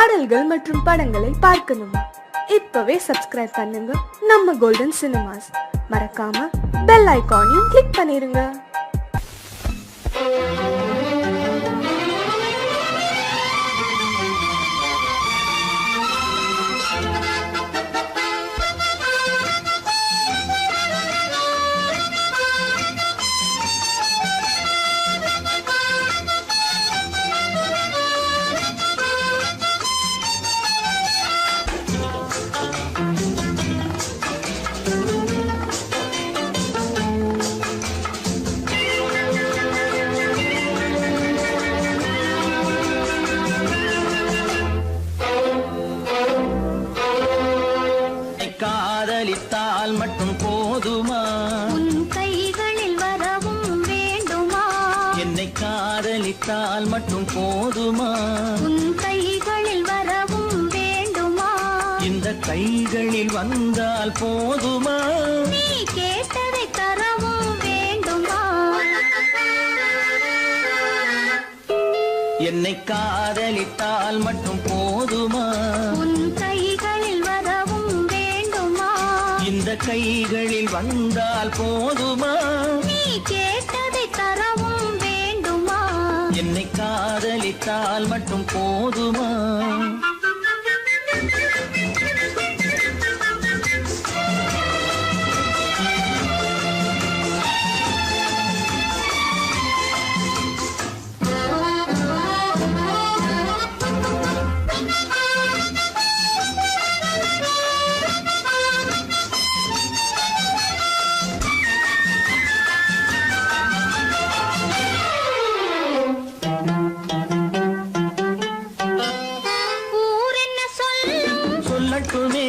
பாடல்கள் மற்றும் படங்களை பார்க்கணுமா? இப்பவே சப்ஸ்கிரைப் பண்ணுங்க நம்ம கோல்டன் சினிமாஸ். மறக்காம பெல் ஐகானையும் கிளிக் பண்ணிருங்க. காதலித்தால் மட்டும் போதுமா? உன் கைகளில் வரவும் வேண்டுமா? என்னை காதலித்தால் மட்டும் போதுமா? உன் கைகளில் வரவும் வேண்டுமா? இந்த கைகளில் வந்தால் போதுமா? நீ கேட்டதை தரவும் வேண்டுமா? என்னை காதலித்தால் மட்டும் போதுமா? உன் கைகளில் வரவும் வேண்டுமா? இந்த கைகளில் வந்தால் போதுமா? நீ கேட்டதை தரவும் வேண்டுமா? என்னை காதலித்தால் மட்டும் போதுமா? சொல்லட்டுமே,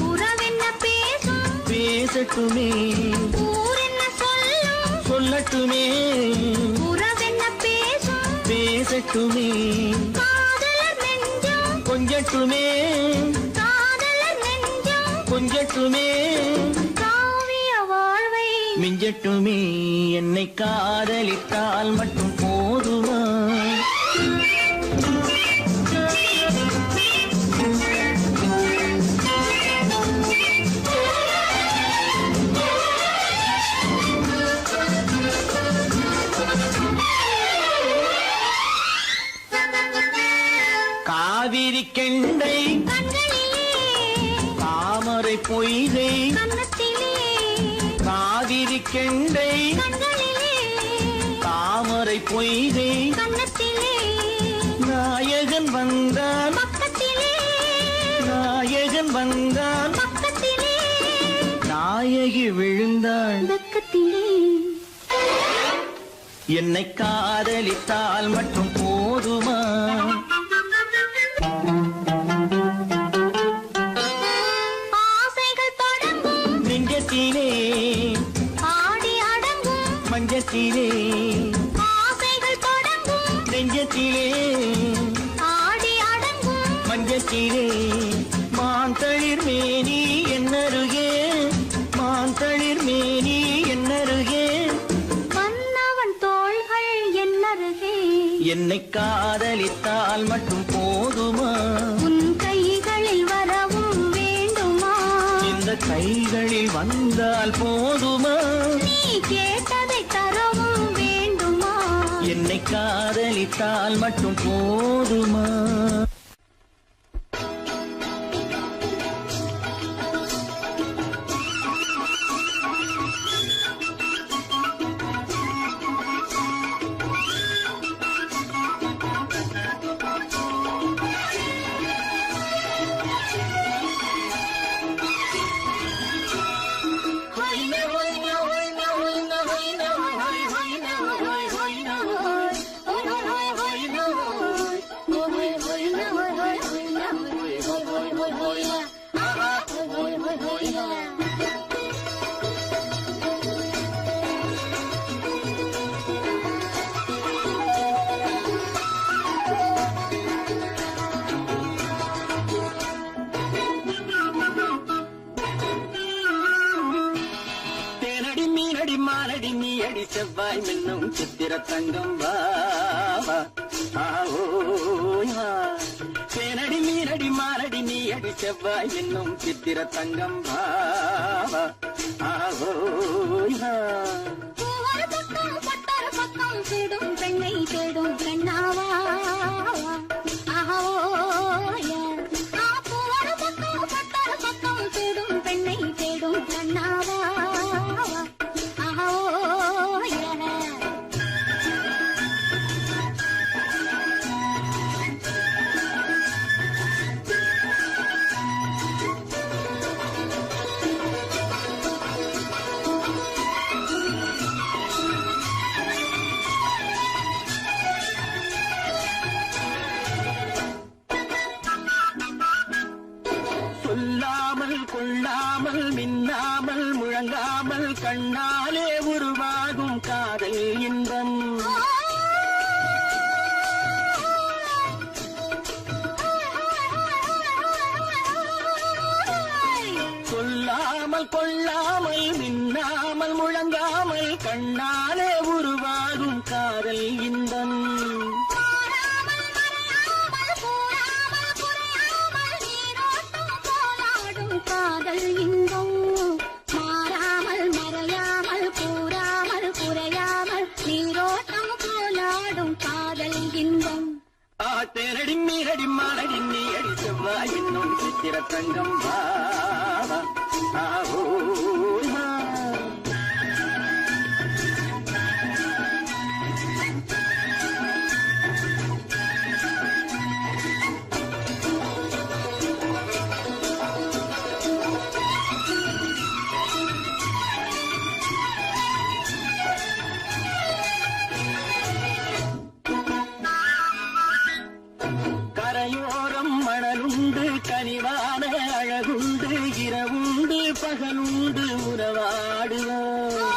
உறவென்ன பேசும் பேசட்டுமே. ஊரென்ன சொல்லும் சொல்லட்டுமே, உறவென்ன பேசும் பேசட்டுமே. காதலர் நெஞ்சம் கொஞ்சட்டுமே, காதலர் நெஞ்சம் கொஞ்சட்டுமே. காவிய வாழ்வை மிஞ்சட்டுமே. என்னை காதலித்தால் மட்டும் போதுமா? காவிரி கெண்டை கண்களிலே தாமரை பொய்கை கன்னத்திலே காவிரி கெண்டை கண்களிலே தாமரை பொய்கை கன்னத்திலே நாயகன் வந்தான் பக்கத்திலே நாயகன் வந்தான் பக்கத்திலே நாயகி விழுந்தாள் பக்கத்திலே. என்னை காதலித்தால் மட்டும் போதுமா? ஆசைகள் தொடங்கும் நெஞ்சத்திலே ஆடி அடங்கும் மஞ்சத்திலே ஆசைகள் தொடங்கும் நெஞ்சத்திலே ஆடி அடங்கும் மஞ்சத்திலே மாந்தளிர் மேனி என்னருகே மாந்தளிர் மேனி என்னருகே மன்னவன் தோள்கள் என்னருகே. என்னை காதலித்தால் மட்டும் போதுமா? உன் கைகளில் வரவும் வேண்டுமா? இந்த கைகளில் வந்தால் போதுமா? நீ கேட்டதை தரவும் வேண்டுமா? என்னை காதலித்தால் மட்டும் போதுமா? அடி செவ்வாய் மின்னும் சித்திர தங்கம் வா சேன செவ்வாய் என்னும் சித்திர தங்கம் பாவா ஆஹோயா பூவர பக்கம் பட்டர பக்கம் தேடும் பெண்ணை தேடும் கண்ணாவா ஆஹோய பூவர பக்கம் பட்டர பக்கம் தேடும் பெண்ணை தேடும் கண்ணாவா ஆஹோய சொல்லாமல் கொள்ளாமல் மின்னாமல் முழங்காமல் கண்ணாலே உருவாகும் காதல் இன்பம் சொல்லாமல் கொள்ளாமல் மின்னாமல் முழங்காமல் கண்ணாலே உருவாகும் காதல் இன்பம் மாறாமல் மறையாமல் கூறாமல் குறையாமல் நீரோட்டம் போலாடும் காதல் இன்பம் மாறாமல் மறையாமல் கூறாமல் குறையாமல் நீரோட்டம் போலாடும் காதல் இன்பம் ஆத்தேனடி மீனடி மானடி நீ அடி செவ்வாய் என்னும் சித்திர தங்கம் பாவா ஆஹோயா கரையோரம் மணலுண்டு கனிவான அழகுண்டு இரவுண்டு பகலுண்டு உறவாடுவோம்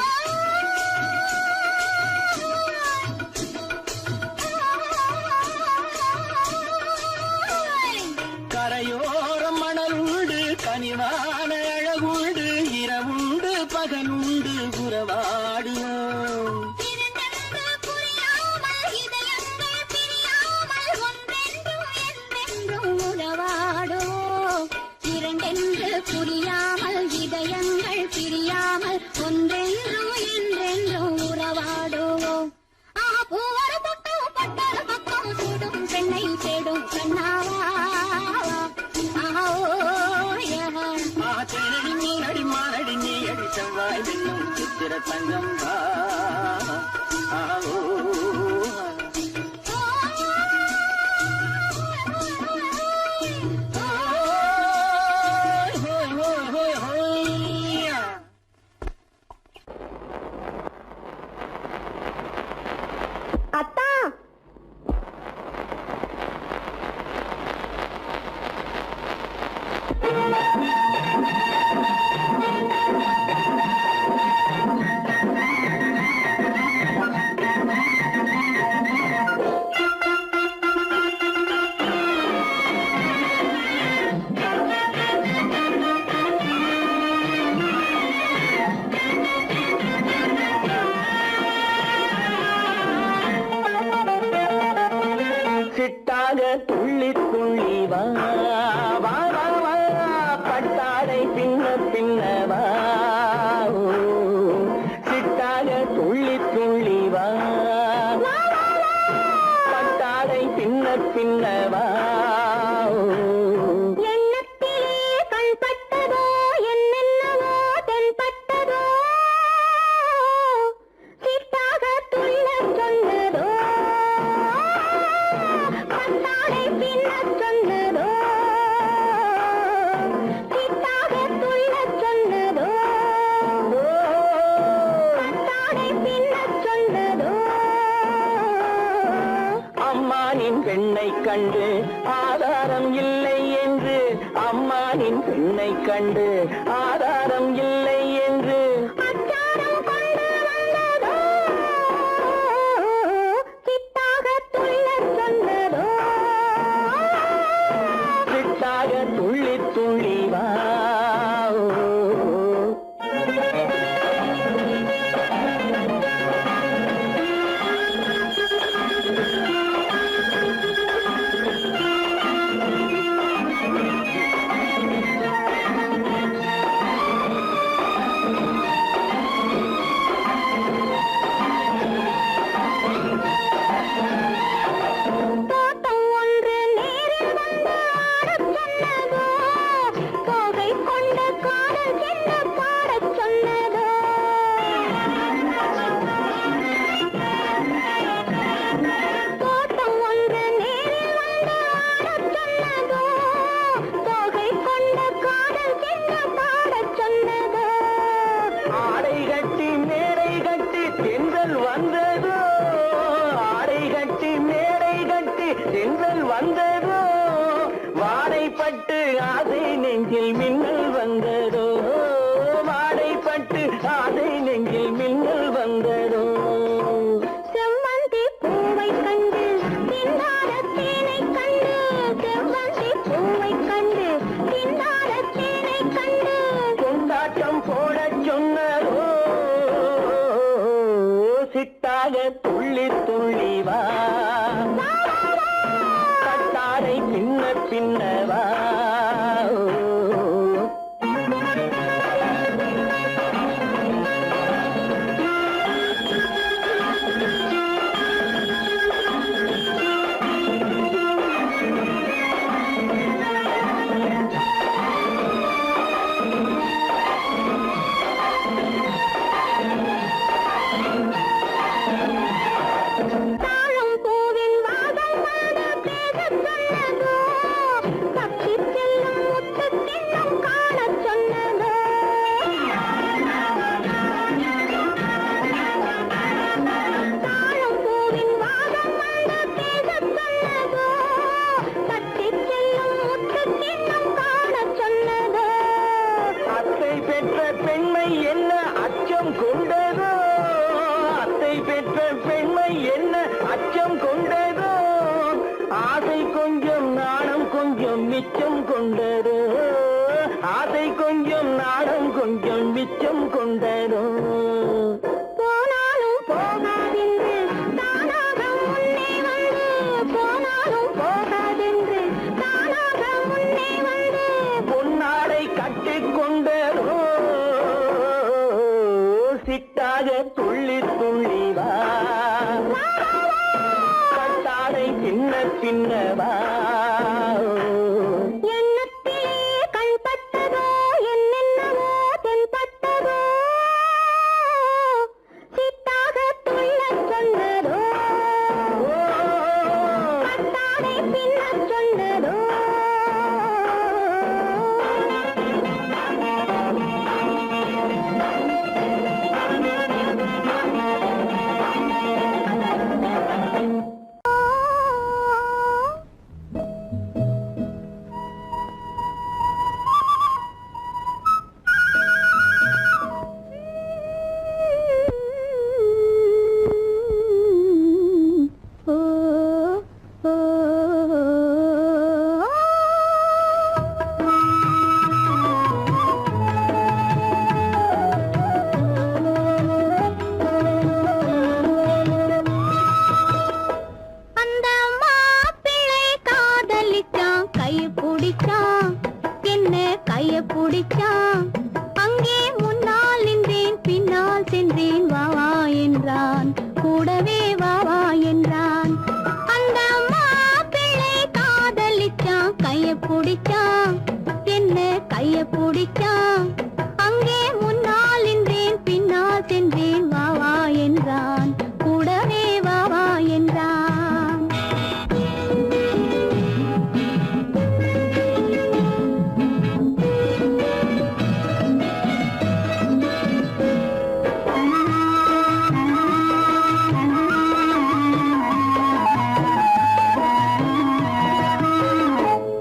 கரையோரம் மணலுண்டு கனிவான அழகுண்டு இரவுண்டு பகலுண்டு உறவாடுவோம் இரண்டென்று புரியாமல் இதயங்கள் பிரியாமல் ஒன்றென்றும் என்றென்றும் உறவாடுவோம் இரண்டென்று புரியாமல் இதயங்கள் பிரியாமல் ஒன்றென்றும் என்றென்றும் உறவாடுவோம் பூவர பக்கம் பட்டர பக்கம் சூடும் பெண்ணை தேடும் கண்ணாவா ஆத்தேனடி மீனடி மானடி நீ அடி செவ்வாய் என்னும் சித்திர தங்கம் பாவா ஆஹோயா அத்தா சிட்டாக துள்ளி துள்ளி வா வா வா வா பட்டாடை பின்ன பின்னவா சிட்டாக துள்ளி துள்ளி வா பட்டாடை பின்ன பின்னவா எண்ணத்திலே கண்பட்டதோ என்னென்னவோ தென்பட்டதோ சிட்டாக துள்ளச் சொன்னதோ பட்டாடை பின்னச் சொன்னதோ சிட்டாக துள்ளச் சொன்னதோ பட்டாடை பின்னச் சொன்னதோ அம்மானின் பெண்ணை கண்டு ஆதாரம் இல்லை என்று அம்மானின் பெண்ணை கண்டு ஆதாரம் இல்லை என்று அச்சாரம் கொண்டு வந்ததோ சிட்டாக துள்ளச் சொன்னதோ சிட்டாக துள்ளி துள்ளி வா ஆசை நெஞ்சில் மின்னல் வந்ததோ வாடைப்பட்டு ஆசை நெஞ்சில் மின்னல் வந்ததோ செவ்வந்தி பூவை கண்டு தின்னார தேனை கண்டு செவ்வந்தி பூவை கண்டு தின்னார தேனை கண்டு கொண்டாட்டம் போட சொன்னதோ சிட்டாக துள்ளி துள்ளி வா கட்டாரை பின்ன பின்னவா தாழம் பூவின் வாதம் வந்து பேசச் சொன்னதோ தப்பிச் செல்லும் முத்துக் கிண்ணம் காணச் சொன்னதோ தாழம் பூவின் வாதம் வந்து பேசச் சொன்னதோ தப்பிச் செல்லும் முத்துக் கிண்ணம் காணச் சொன்னதோ அத்தை பெற்ற பெண்மை என்ன அச்சம் கொண்டதோ அத்தை பெற்ற பெண்மை என்ன அச்சம் கொண்டதோ ஆசை கொஞ்சம் நாணம் கொஞ்சம் மிச்சம் கொண்டதோ ஆசை கொஞ்சம் நாணம் கொஞ்சம் மிச்சம் கொண்டதோ போனாலும் போகாதென்று தானாக முன்னே வந்து போனாலும் போகாதென்று தானாக முன்னே வந்து பொன்னாடை கட்டிக்கொண்டதோ சிட்டாக துள்ளி துள்ளி வா கட்டாடை பின்ன பின்னவா எண்ணத்திலே கண்பட்டதோ என்னென்னவோ தென்பட்டதோ சித்தாக துள்ளச் சொன்னதோ கட்டாடை பின்னச் சொன்னதோ அந்த மாப்பிள்ளை காதலிச்சான் கைய பிடிச்சான் என்ன கைய பிடிச்சான் அங்கே முன்னால் நின்றேன் பின்னால் சென்றேன் வா வா என்றான் கூடவே வா வா என்றான் அந்த மாப்பிள்ளை காதலிச்சான் கைய பிடிச்சான் என்ன கைய பிடிச்சான் அங்கே முன்னால் நின்றேன் பின்னால் சென்றேன் வா வா என்றான் கூடவே வா வா என்றான்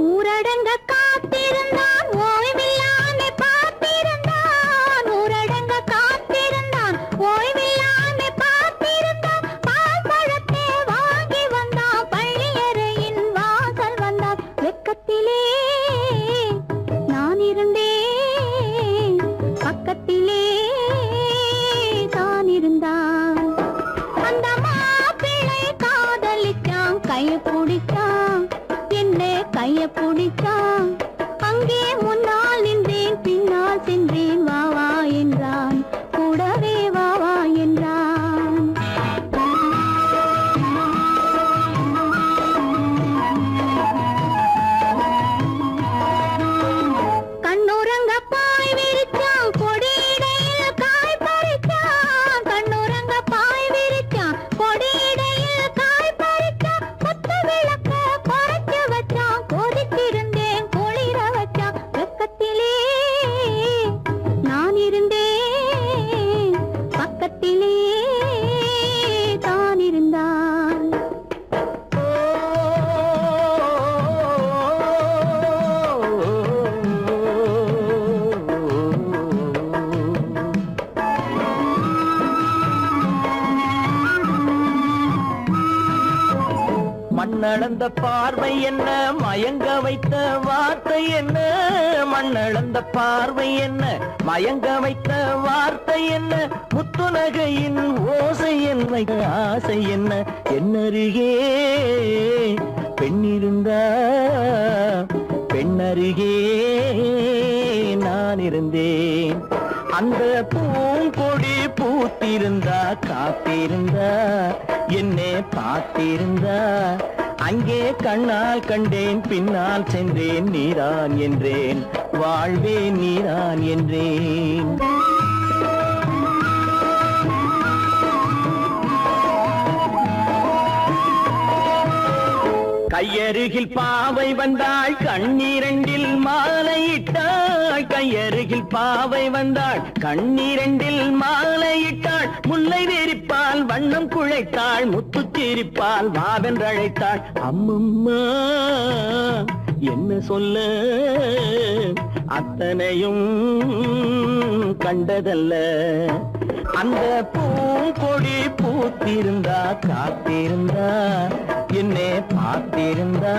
ஊரடங்க காத்திருந்தான் ஓய்வில்லாமே பார்த்திருந்தான் ஊரடங்க காத்திருந்தான் ஓய்வில்லாமே பார்த்திருந்தான் பால் பழத்தை வாங்கி வந்தான் பள்ளியறையின் வாசல் வந்தான் வெக்கத்திலே நான் இருந்தேன் பக்கத்திலே தான் இருந்தான் அந்த மாப்பிள்ளை காதலிச்சான் கைய பிடிச்சான் என்ன கைய பிடிச்சான் அங்கே முன்னால் நின்றேன் பின்னால் சென்றேன் வா வா என்றான் கூடவே வா வா என்றான் கண்ணுறங்க பாய் விரிச்சான் கொடியிடையில் காய் பறிச்சான் கண்ணுறங்க பாய் விரிச்சான் கொடியிடையில் காய் பறிச்சான் கொத்த விளக்க குறைச்சு வச்சான் கொதித்திருந்தேன் கோழி கண்ணளந்த பார்வை என்ன, மயங்க வைத்த வார்த்தை என்ன, மண்ணளந்த பார்வை என்ன, மயங்க வைத்த வார்த்தை என்ன, முத்துநகையின் ஓசை என்ன, ஆசை என்ன, என்னருகே பெண்ணிருந்தா பெண்ணருகே நான் இருந்தேன். அந்த பூங்கொடி பூத்திருந்தா காத்திருந்தா என்னை பார்த்திருந்தா அங்கே கண்ணால் கண்டேன் பின்னால் சென்றேன் நீதான் என்றேன் வாழ்வே நீதான் என்றேன். கையருகில் பாவை வந்தாள் கண்ணீரண்டில் மாலையிட்டாள், கையருகில் பாவை வந்தாள் கண்ணீரண்டில் மாலையிட்டாள், முல்லை வெறிப்பால் வண்ணம் குழைத்தாள், முத்து சிரிப்பால் வாவென்றழைத்தாள். அம்மம்மா என்ன சொல்ல அத்தனையும் கண்டதல்ல, அந்த பூங்கொடி பூத்திருந்தா காத்திருந்தா என்னை பார்த்திருந்தா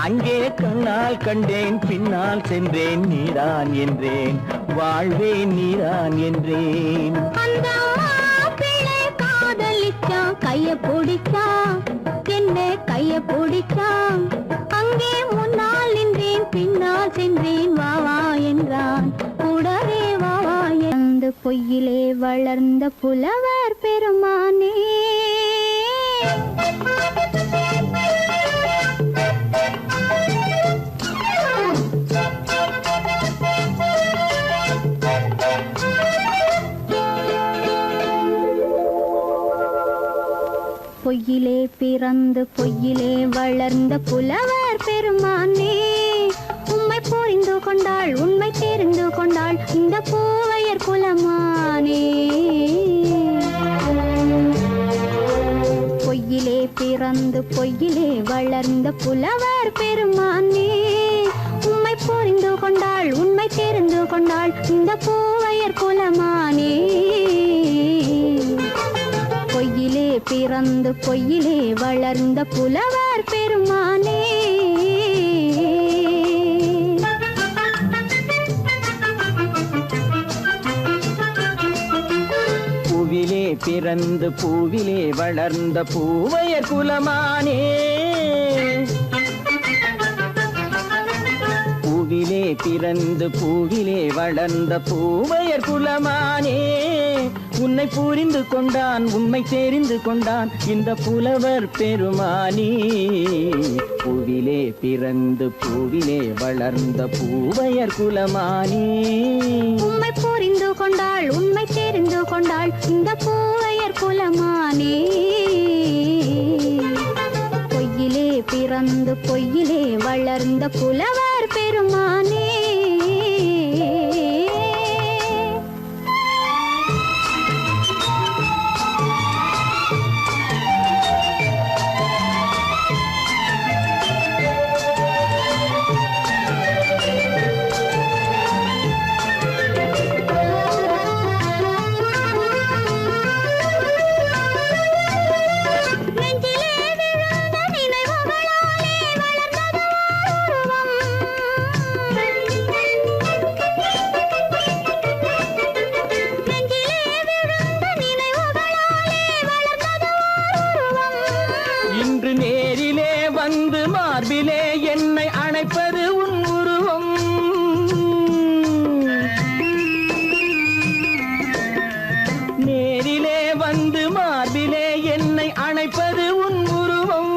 அங்கே கண்ணால் கண்டேன் பின்னால் சென்றேன் நீதான் என்றேன் வாழ்வே நீதான் என்றேன். அந்த மாப்பிள்ளை காதலிச்சான் கைய பிடிச்சான், என்ன கைய பிடிச்சான், அங்கே முன்னால் நின்றேன் பின்னால் சென்றேன் வா வா என்றான் கூடவே வா வா. அந்த பொய்யிலே வளர்ந்த புலவர் பெருமானே, பொய்யிலே பிறந்து பொய்யிலே வளர்ந்த புலவர் பெருமானே, உம்மை புரிந்து கொண்டாள் உண்மை தெரிந்து கொண்டாள் இந்த பூவையர் குலமானே. பொய்யிலே பிறந்து பொய்யிலே வளர்ந்த புலவர் பெருமானே, உம்மை புரிந்து கொண்டாள் உண்மை தெரிந்து கொண்டாள் இந்த பூவையர் குலமானே. பொய்யிலே பிறந்து பொய்யிலே வளர்ந்த புலவர் பெருமானே. பூவிலே பிறந்து பூவிலே வளர்ந்த பூவையர் குலமானே, பூவிலே பிறந்து பூவிலே வளர்ந்த பூவையர் குலமானே, உன்னை புரிந்து கொண்டான் உண்மை தெரிந்து கொண்டான் இந்த புலவர் பெருமானே. பூவிலே பிறந்து பூவிலே வளர்ந்த பூவையர் குலமானே, உம்மை புரிந்து கொண்டாள் உண்மை தெரிந்து கொண்டாள் இந்த பூவையர் குலமானே. பொய்யிலே பிறந்து பொய்யிலே வளர்ந்த புலவர் பெருமானே. மார்பிலே என்னை அணைப்பது உன் உருவம், நேரிலே வந்து மார்பிலே என்னை அணைப்பது உன் உருவம்.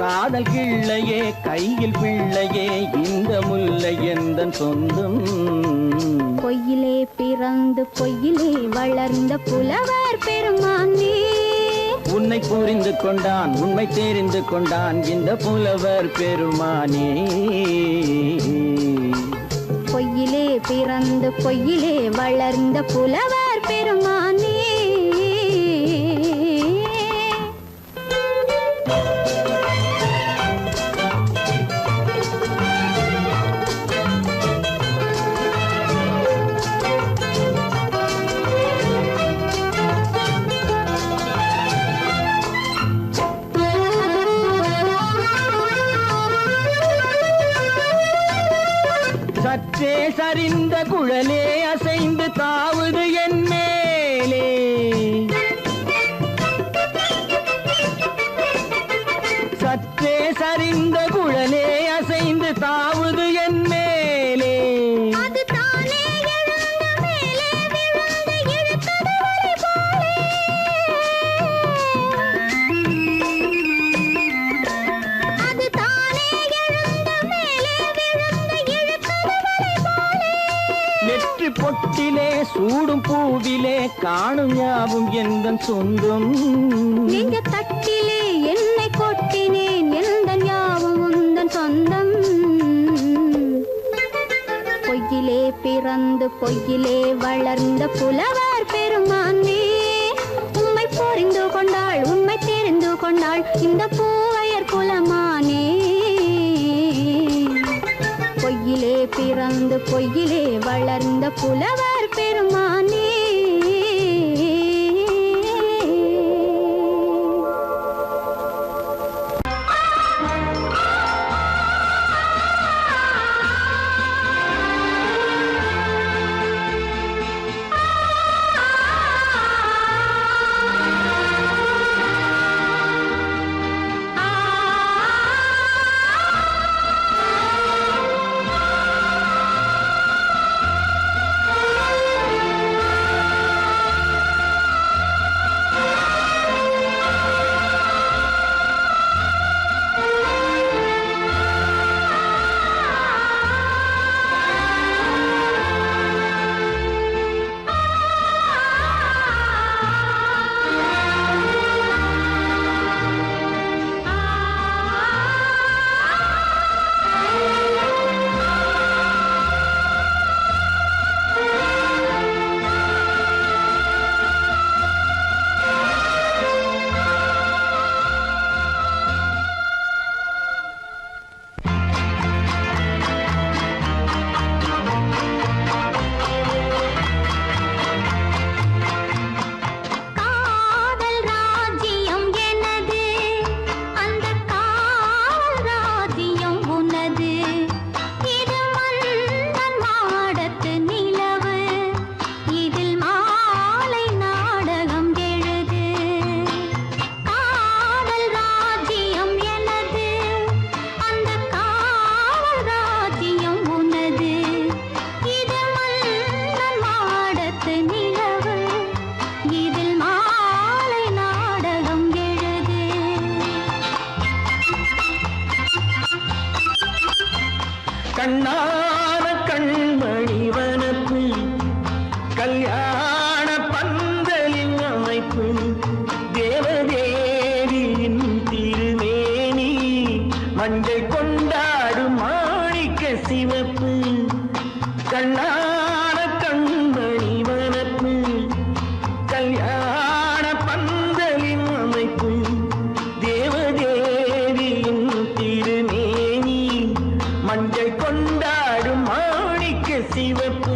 காதல் கிள்ளையே கையில் பிள்ளையே இந்த முல்லை எந்தன் சொந்தம். பொய்யிலே பிறந்து பொய்யிலே வளர்ந்த புலவர் பெருமானே, உன்னை புரிந்து கொண்டான் உண்மை தெரிந்து கொண்டான் இந்த புலவர் பெருமானே. பொய்யிலே பிறந்து பொய்யிலே வளர்ந்த புலவர் பெருமானே. சரிந்த குழலே அசைந்து தாவுது என் மேலே சற்றே சரிந்த குழலே அசைந்து தாவுது என் மேலே அது தானே எழுந்த மேலே விழுந்து இழுத்தது வலை போலே அது தானே எழுந்த மேலே விழுந்து இழுத்தது வலை போலே நெற்றி பொட்டிலே சூடும் பூவிலே காணும் யாவும் எந்தன் சொந்தம் நெஞ்ச தட்டிலே என்னை கொட்டினேன் எந்தன் யாவும் உந்தன் சொந்தம் பொய்யிலே பிறந்து பொய்யிலே வளர்ந்த புலவர் பெருமானே உம்மை புரிந்து கொண்டாள் உண்மை தெரிந்து கொண்டாள் இந்த பூவையர் குலமானே பொய்யிலே பிறந்து பொய்யிலே வளர்ந்த புலவர் பெருமானே கண்ணான கண்மணி வனப்பு கல்யாண பந்தலின் அமைப்பு தேவதேவியின் திருமேனி மஞ்சள் கொண்டாடும் மாணிக்க சிவப்பு கண்ணான கண்மணி வனப்பு கல்யாண பந்தலின் அமைப்பு தேவதேவியின் திருமேனி மஞ்சள் கொண்டாடும் மாணிக்க சிவப்பு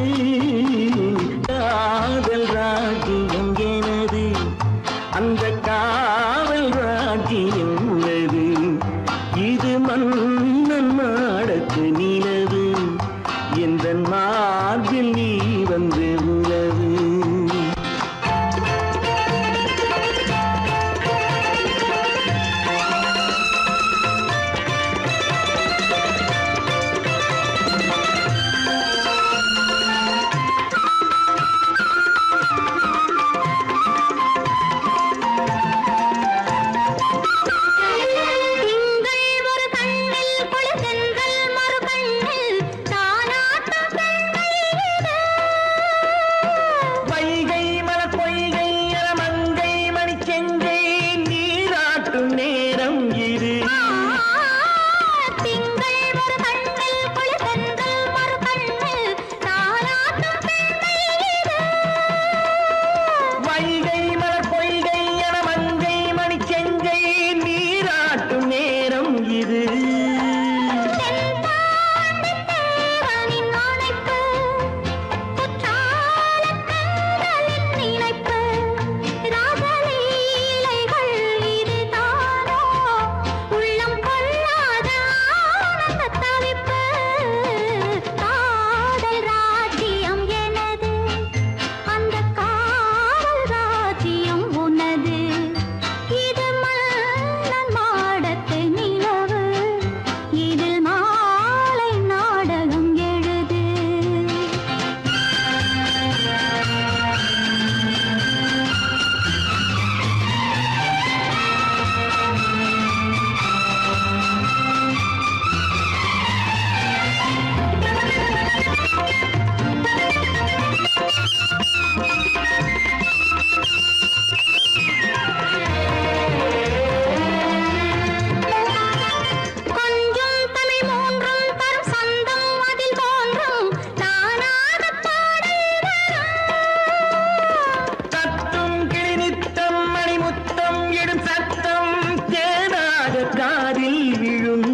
காதல் ராஜ்யம் எனது அந்த காவல் ராஜ்யம் உள்ளது இது மன்னன் மாடத்து நிலவு எந்த மார்பில் நீ வந்து உலவு சிரித்திடும் சத்தம் தேனாக காதில் விழும்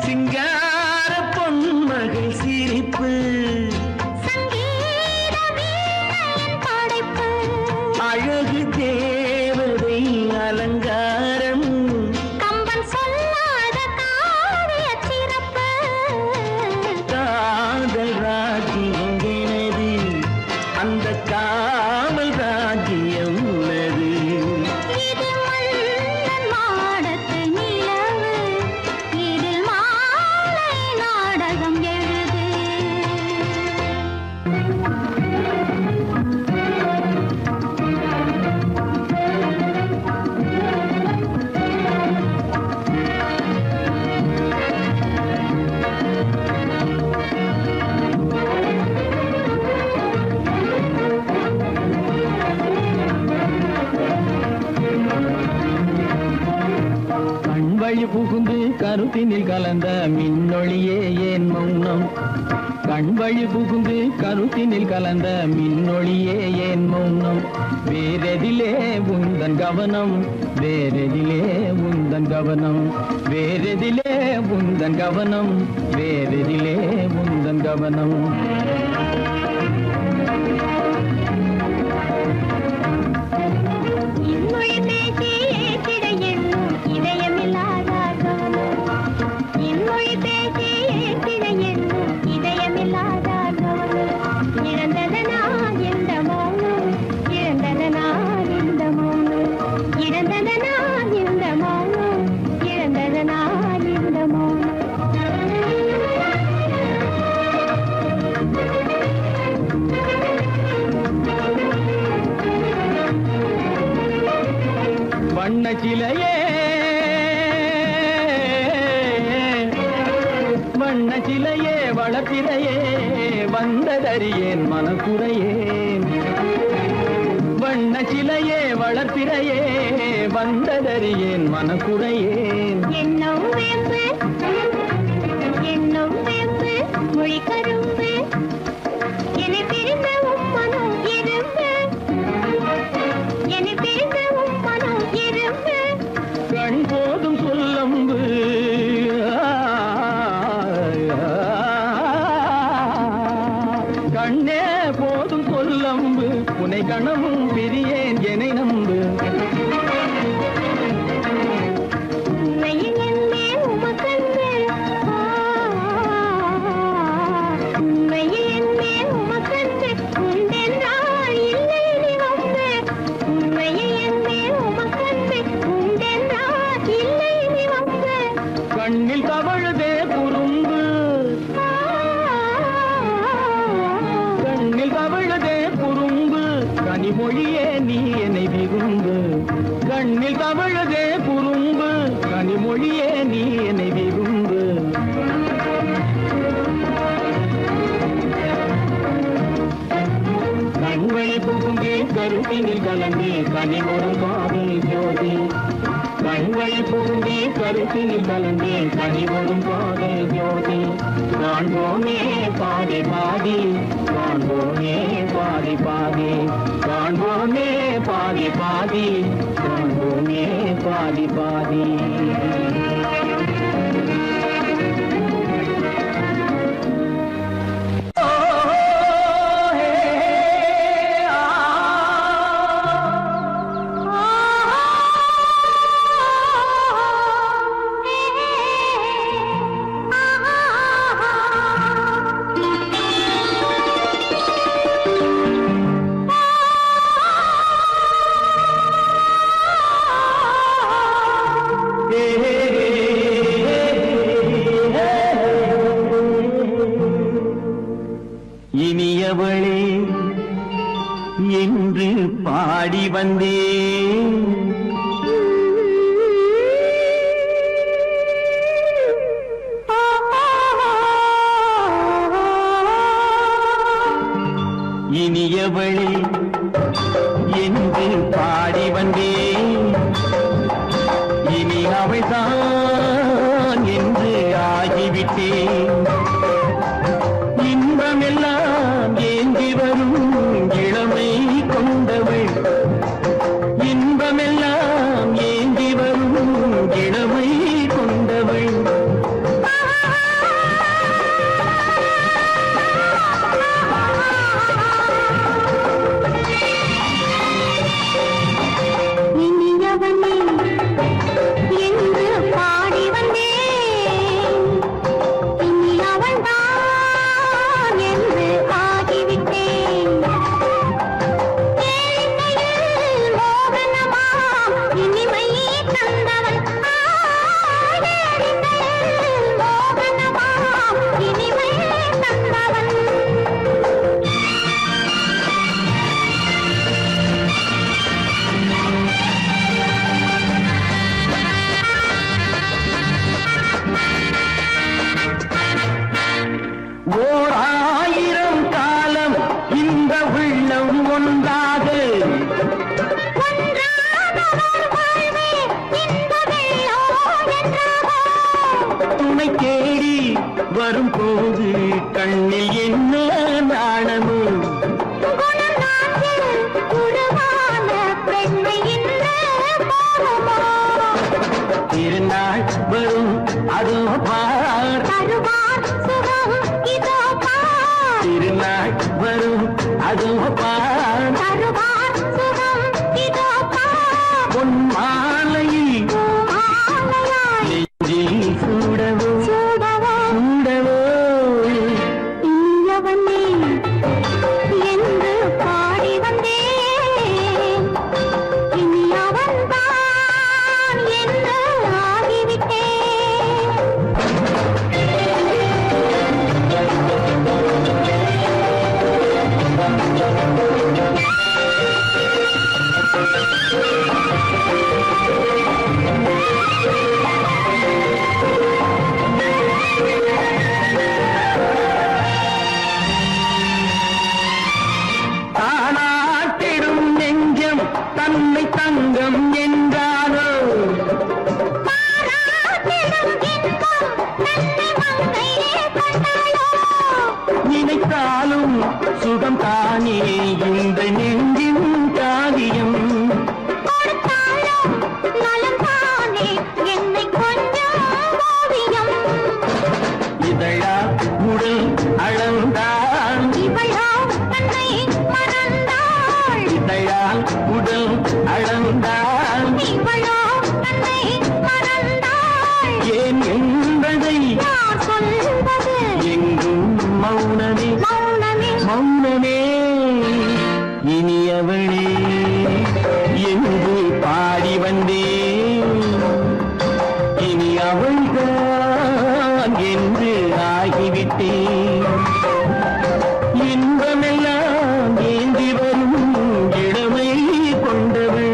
சிங்கார பொன்மகள் சிரிப்பு அழகு தேவதை அலங்காரம் கம்பன் சொல்லாத காவிய சிறப்பு காதல் ராஜ்யம் எனது அந்த காவல் ராஜ்யம் உள்ளது இது மன்னன் மாடத்து நிலவு இதில் மாலை நாடகம் எழுது கண்வழி புகுந்து கருத்தினில் கலந்த மின்னொளியே ஏன் மௌனம் கண்வழி புகுந்து கருத்தினில் கலந்த மின்னொளியே ஏன் மௌனம் வேறெதிலே உந்தன் கவனம் வேறெதிலே உந்தன் கவனம் வேறெதிலே உந்தன் கவனம் வேறெதிலே உந்தன் கவனம் இன்மொழி பேசி ஏற்றிட எண்ணும் இதயமில்லாதார் கவனம் இன்மொழி பேசி ஏற்றிட எண்ணும் இதயமில்லாதார் கவனம் இழந்ததனா இந்த மௌனம் இழந்ததனா இந்த மௌனம் இழந்ததனா இந்த மௌனம் இழந்ததனா இந்த மௌனம் வண்ண சிலையே வண்ண சிலையே வளர்த்திரையே வந்ததறியேன் மனக்குறையேன் வண்ண சிலையே வளர்த்திரையே வந்ததறியேன் மனக்குறையேன் எண்ணம் வேம்பு மொழி கரும்பு என்னை பிரிந்த உம்மனம் இரும்பு என்னை பிரிந்த உம்மனம் இரும்பு கண் போதும் சொல்லம்பு கண்ணே போதும் சொல்லம்பு உனை கணமும் பிரியேன் என்னை நம்பு உண்மையில் என்னே உமக்கன்று உண்மையில் என்னே உமக்கன்று உண்டென்றால் இல்லை நீ வந்து உண்மையில் என்னே உமக்கன்று உண்டென்றால் இல்லை நீ வந்து கண்ணில் தவழுதே குறும்பு கண்ணில் தவழுதே குறும்பு கனிமொழியே நீ என்னை விரும்பு கண்ணில் தவழுதே குறும்பு கனிமொழியே நீ என்னை விரும்பு கண்வழி புகுந்தே கருத்தினில் கலந்தே கனிமொரும் காதல் ஜோதி கண்வழி புகுந்தே கருத்தினில் கலந்தே கனிமொரும் காதல் ஜோதி காண்போமே பாதி பாதி காண்போமே பாதி பாதி காண்போமே பாதி பாதி காண்போமே பாதி பாதி இனியவளே என்று பாடி வந்தேன் இனியவளே என்று பாடி வந்தேன் இனி அவள்தான் என்று ஆகிவிட்டேன் இன்பமெல்லாம் ஏந்தி வரும் இளமை கொண்டவள் இன்பமெல்லாம் வரும்போது கண்ணில் என்ன நாணமோ திருநாள் வரும் அதோ பார் திருநாள் வரும் அதோ பார் பொன் மாலையில் நெஞ்சில் சூடவோ சூடவோ என்று பாடி வந்தேன் இனி அவன்தான் என்று ஆகிவிட்டேன் தானாட்டிடும் நெஞ்சம் தன்னை தங்கம் என்றாரோ நினைத்தாலும் சுகம் தானே இந்த நெஞ்சின் காரியம் இதழா உடல் அளந்தான் இதழால் உடல் அளந்தான் ஏன் என்பதை எங்கும் மௌனமே மௌனமே இனியவளே என்று பாடி வந்தேன் இனி அவள்தான் என்று ஆகிவிட்டேன் இன்பமெல்லாம் ஏந்தி வரும் இளமை கொண்டவள்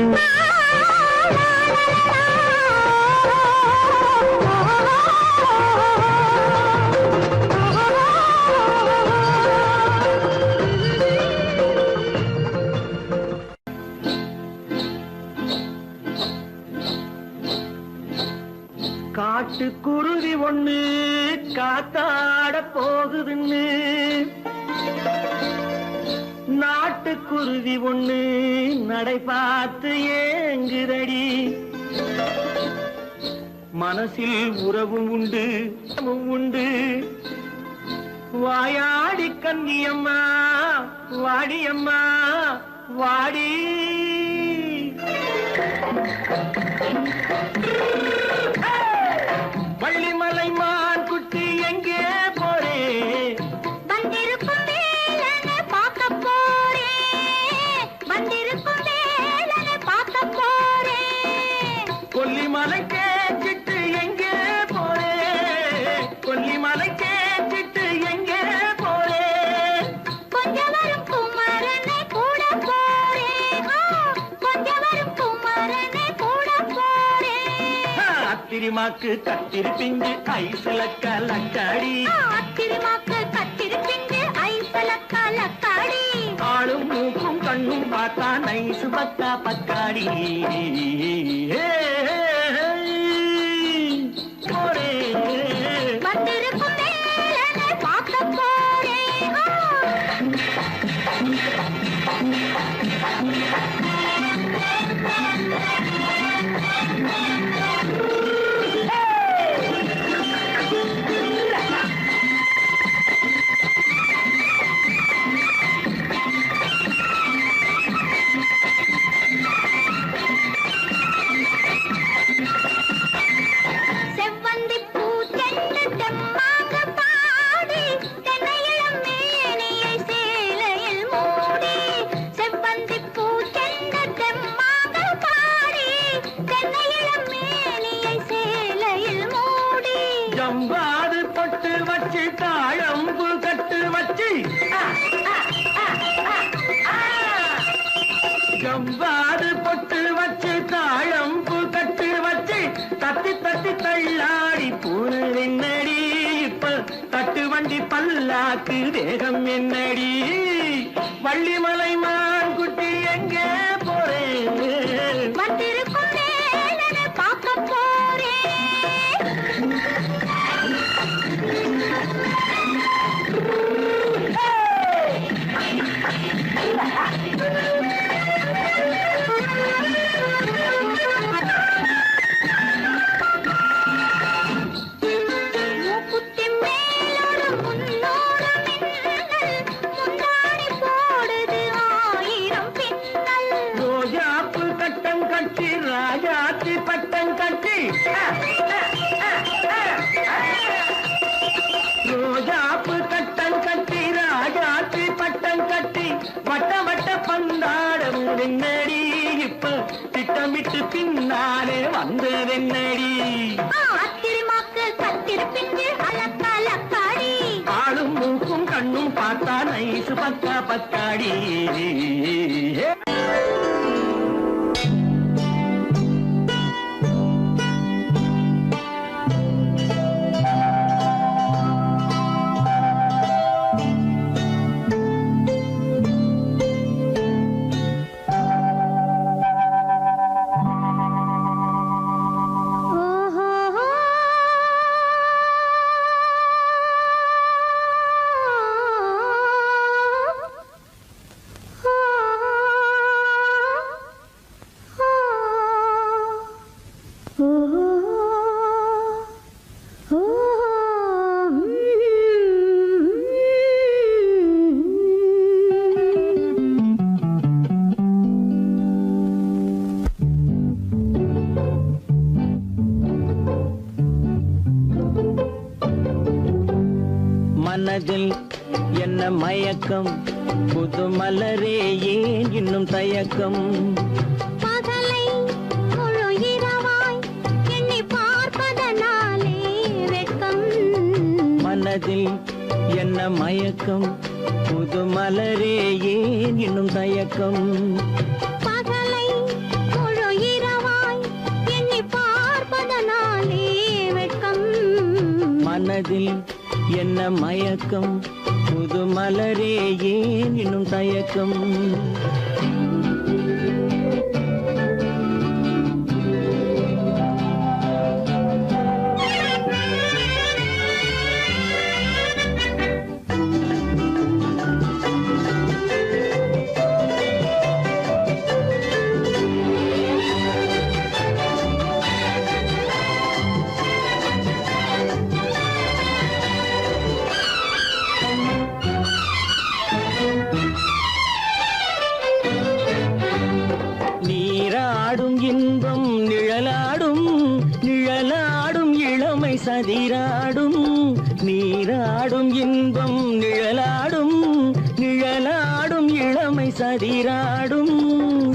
காட்டுக்குருவி ஒண்ணு காத்தாட போகுதுன்னு நாட்டுக்குருவி ஒண்ணு நடை பார்த்து ஏங்குதடி மனசில் உறவும் உண்டு உண்டு வாயாடி கன்னியம்மா வாடியம்மா வாடி வள்ளிமலை மான் குட்டி எங்கே போறே வந்திருக்கும் வேலனை பார்க்க போறேன் வந்திருக்கும் வேலனை பார்க்க போறேன் கொல்லிமலை கேச்சிட்டு எங்கே போறே கொல்லிமலை கேச்சிட்டு எங்கே போறே கொஞ்சம் வரும் குமரனை கூட போறேன் கொஞ்சம் வரும் குமரனை கூட போறேன் அத்திரிமாக்கு கத்திருப்பிஞ்சு ஐசுல கலக்காடி அத்திரிமாக்கு கத்திருப்பிஞ்சு ஐசல கலக்காடி ஆளும் மூக்கும் கண்ணும் பார்த்தா நைசு பக்கா பக்காடி போறே வந்திருக்கும் வேலனை பார்க்க போறேன் செவ்வந்தி பூ செண்டு தெம்மாக பாடி தென்னையிளம் மேனியை சேலையில் மூடி செவ்வந்தி பூ செண்டு தெம்மாக பாடி தென்னையிளம் மேனியை சேலையில் மூடி ஜம்பாது பொட்டு வச்சு தாழம்பு கட்டு வச்சு ஜம்பாது பொட்டு வச்சு தாழம்பு கட்டு வச்சு தத்தி தத்தி தள்ளாடி பூன என்னடி இப்ப தட்டு வண்டி பல்லாக்கு தேகம் என்னடி வள்ளிமலை மான் குட்டி எங்கே போறேன் வந்திருக்கும் வேலனை பார்க்க போறேன் ராஜாத்தி பட்டம் கட்டி ரோஜாப்பு கட்டம் கட்டி ராஜாத்தி பட்டம் கட்டி வட்ட வட்ட பந்தாடம் வெண்ணடி இப்ப திட்டமிட்டு பின்னாலே வந்ததென்னடி ஆத்திரமாக்கு கத்திருப்பிஞ்சு அலக்காடி ஆளும் மூக்கும் கண்ணும் பார்த்தா நைசு பக்கா பக்காடி மனதில் என்ன மயக்கம் புது மலரே ஏன் இன்னும் தயக்கம் பகலை முழு இரவாய் எண்ணி பார்ப்பதனாலே வெட்கம் மனதில் என்ன மயக்கம் புது மலரே ஏன் இன்னும் தயக்கம் பகலை முழு இரவாய் எண்ணி பார்ப்பதனாலே வெட்கம் மனதில் என்ன மயக்கம் புது மலரே ஏன் இன்னும் தயக்கம் நீராடும் இன்பம் நிழலாடும் நிழலாடும் இளமை சதிராடும் நீராடும் இன்பம் நிழலாடும் நிழலாடும் இளமை சதிராடும்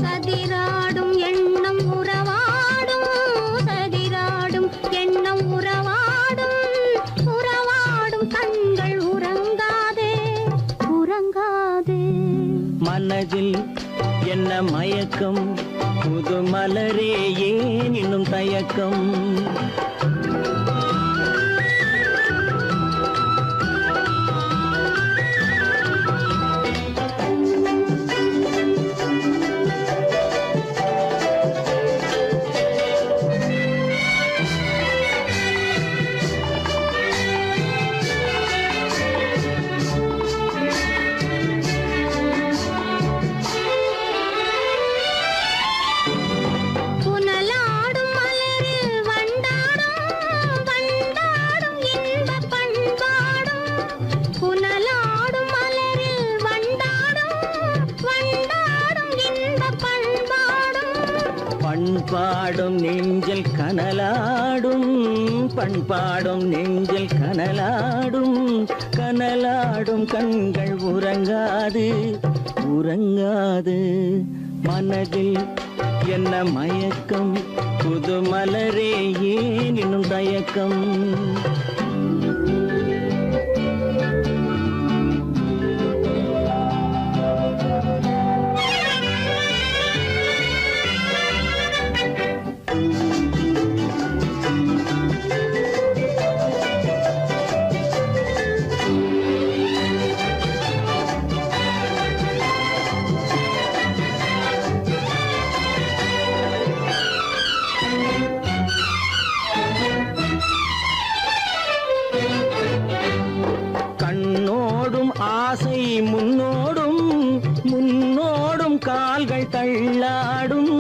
சதிராடும் எண்ணம் உறவாடும் சதிராடும் எண்ணம் உறவாடும் உறவாடும் கண்கள் உறங்காதே உறங்காதே மனதில் என்ன மயக்கம் புது மலரே ஏன் இன்னும் தயக்கம் புனலாடும் மலரில் வண்டாடும் வண்டாடும் இன்பப் பண்பாடும் புனலாடும் மலரில் வண்டாடும் வண்டாடும் இன்பப் பண்பாடும் பண்பாடும் நெஞ்சில் கனலாடும் பண்பாடும் நெஞ்சில் கனலாடும் கனலாடும் கண்கள் உறங்காது உறங்காது மனதில் என்ன மயக்கம் புது மலரே ஏன் இன்னும் தயக்கம் கண்ணோடும் ஆசை முன்னோடும் முன்னோடும் கால்கள் தள்ளாடும்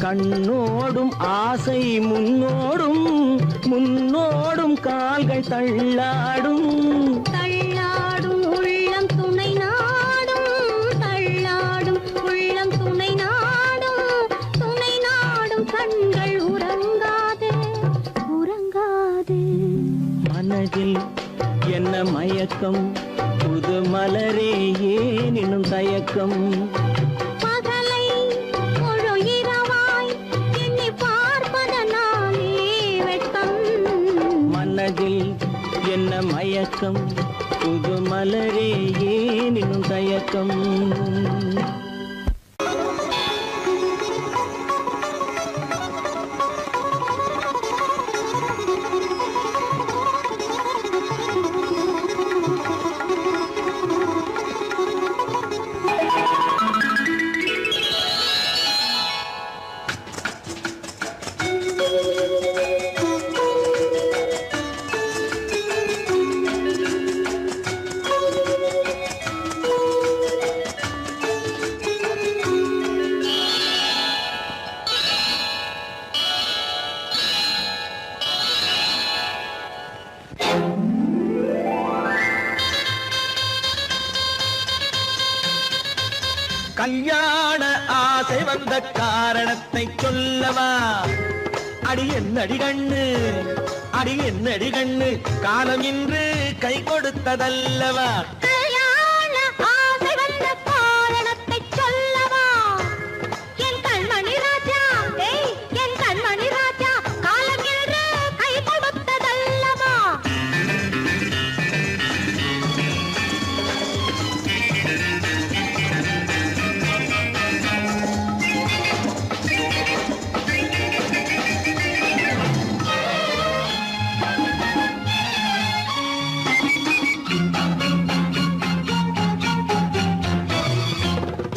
கண்ணோடும் ஆசை முன்னோடும் முன்னோடும் கால்கள் தள்ளாடும் தள்ளாடும் உள்ளம் துணை நாடும் தள்ளாடும் உள்ளம் துணை நாடும் கண் கண்கள் உறங்காது உறங்காது. மனதில் என்ன மயக்கம், புது மலரே ஏன் இன்னும் தயக்கம். பகலை முழு இரவாய் எண்ணி பார்ப்பதனாலே வெட்கம். மனதில் என்ன மயக்கம், புது மலரே ஏன் இன்னும் தயக்கம். கல்யாண ஆசை வந்த காரணத்தை சொல்லவா? அடி என்னடி கண்ணு, அடி என்னடி கண்ணு, காலம் இன்று கை கொடுத்ததல்லவா? கல்யாண ஆசை வந்த காரணத்தை சொல்லவா? என் கண்மணி ராஜா, என் கண்மணி ராஜா, காலம் என்று கை கொடுத்ததல்லவா?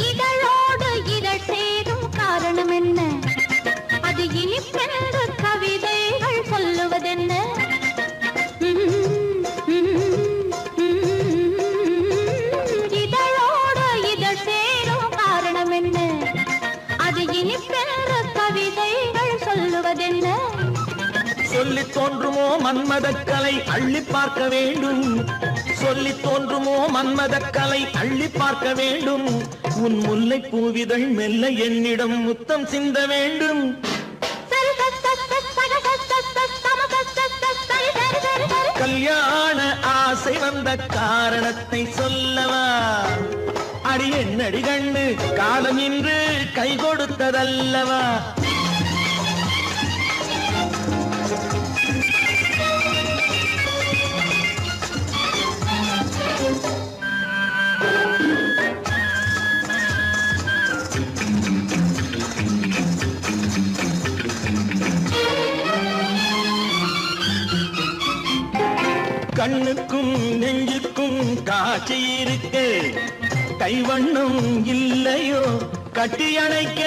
இதழோடு இதழ் சேரும் காரணம் என்ன? அது இனிப்பென்று கவிதைகள் சொல்லுவதென்ன? இதழோடு இதழ் சேரும் காரணம் என்ன? அது இனிப்பென்று கவிதைகள் சொல்லுவதென்ன? சொல்லி தோன்றுமோ மன்மதக்கலை அள்ளி பார்க்க வேண்டும், சொல்லி தோன்றுமோ மன்மதக்கலை அள்ளி பார்க்க வேண்டும். உன் முல்லை பூவிதழ் மெல்ல என்னிடம் முத்தம் சிந்த வேண்டும். கல்யாண ஆசை வந்த காரணத்தை சொல்லவா? அடி என்னடி கண்ணு, காலம் இன்று கை கொடுத்ததல்லவா? கண்ணுக்கும் நெஞ்சுக்கும் காட்சி இருக்கு, கைவண்ணம் இல்லையோ கட்டி அணைக்க.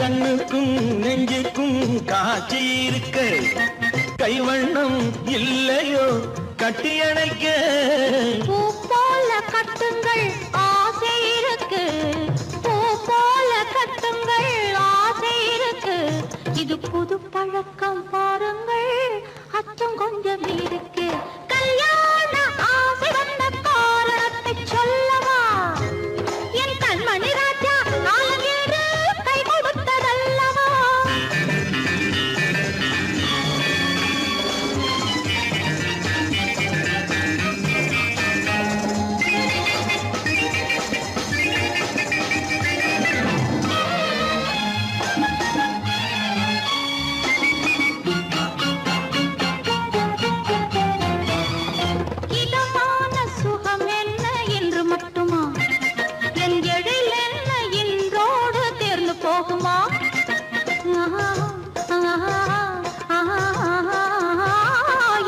கண்ணுக்கும் நெஞ்சுக்கும் காட்சி இருக்கு, கைவண்ணம் இல்லையோ கட்டி அணைக்க. பூ போல கட்டுங்கள் ஆசை இருக்கு, பூ போல கட்டுங்கள் ஆசை இருக்கு. இது புது பழக்கம் பாருங்கள், அச்சம் கொஞ்சம் இருக்கு. கல்யாண ஆசை வந்த காரணத்தை சொல்லவா? என் கண்மணி ராஜா, காலம் என்று கை கொடுத்ததல்லவா? இதமான சுகம் என்ன என்று மட்டுமா? என் எழில் என்ன இன்றோடு தேர்ந்து போகுமா?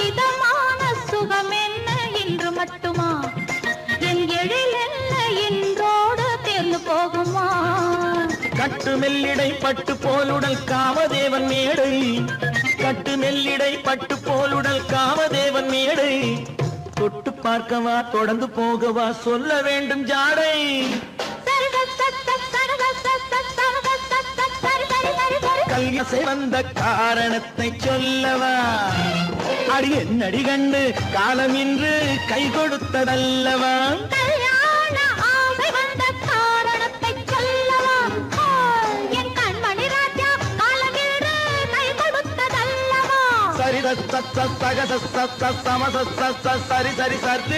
இதமான சுகம் என்ன என்று மட்டுமா? என் எழில் என்ன இன்றோடு தேர்ந்து போகுமா? கட்டு மெல்லிடை பட்டு போலுடல் காமதேவன் மேடை, கட்டு மெல்லிடை பட்டு போலுடல் காமதேவன் மேடை. தொட்டு பார்க்கவா தொடர்ந்து போகவா சொல்ல வேண்டும் ஜாடை. கல்யாண வந்த காரணத்தை சொல்லவா? அடி என்னடி கண்டு, காலம் இன்று கை கொடுத்ததல்லவா? கல்யாண ஆசை வந்த காரணத்தை சொல்லவா? என் கண்மணி ராஜா, காலம் என்று சரி சரி சரி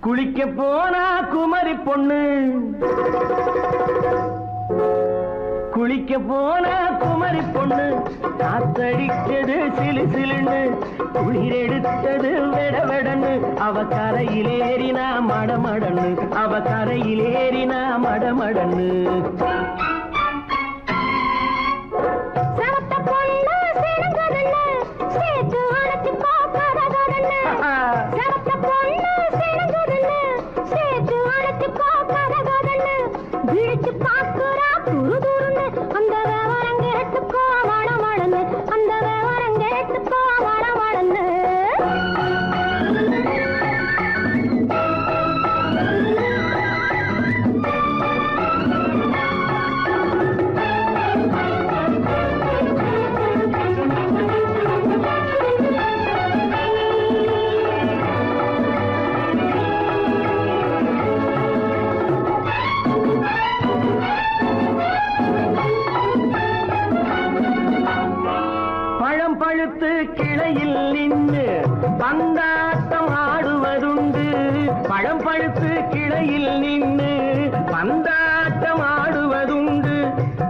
குளிக்க போனா குமரி பொண்ணு குளிக்க போனா குமரி பொண்ணு காத்தடிச்சது சிலு சிலுன்னு குளிரெடுத்தது வெடவெடன்னு அவ கரையிலேறினா மடமடன்னு அவ கரையிலேறினா மடமடன்னு கிளையில் நின்று பந்தாட்டம் ஆடுவதுண்டு பழம் பழுத்து கிளையில் நின்று பந்தாட்டம் ஆடுவதுண்டு